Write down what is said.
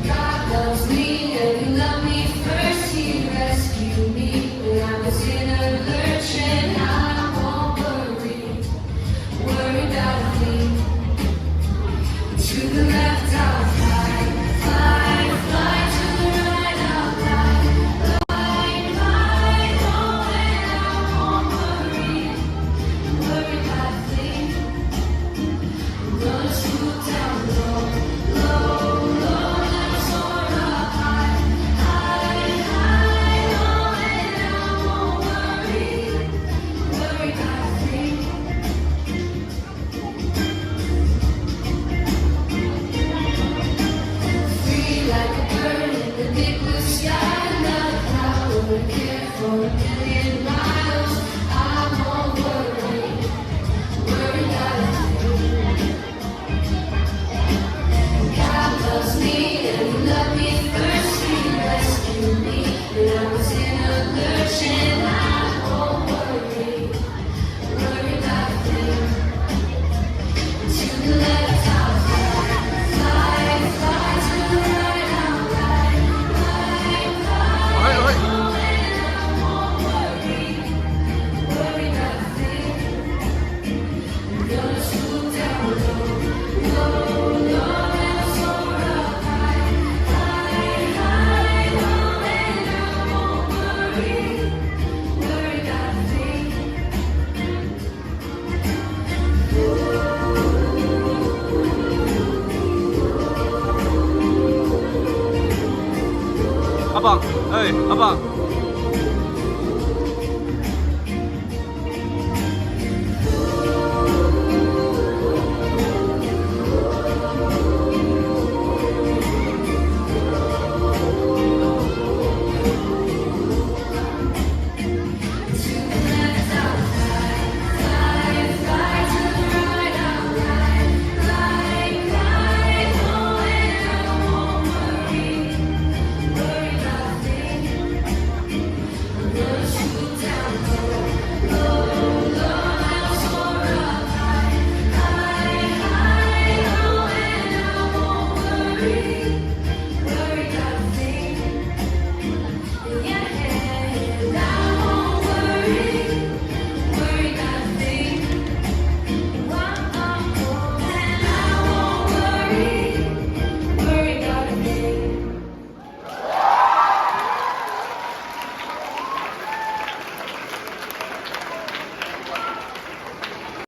God loves me and He loved me first. He rescued me when I was in a lurch, and I won't worry about a thing. To the left I'll fly, fly to the right I'll glide, glide home, and I won't worry about a thing. I'm gonna swoop down low, never soar up high, home, and I won't worry about a thing. Free like a bird in the big blue sky, not a cloud or a care for a million miles. I won't worry about a thing. God loves me and He loved me first. He rescued me when I was in a lurch, and I won't worry about a thing. To the left I'll fly, to the right I'll glide, Oi, oi. home, and I won't worry about a thing. I'm gonna swoop down low, never soar up high, home, and I won't worry about a thing. Abang, abang.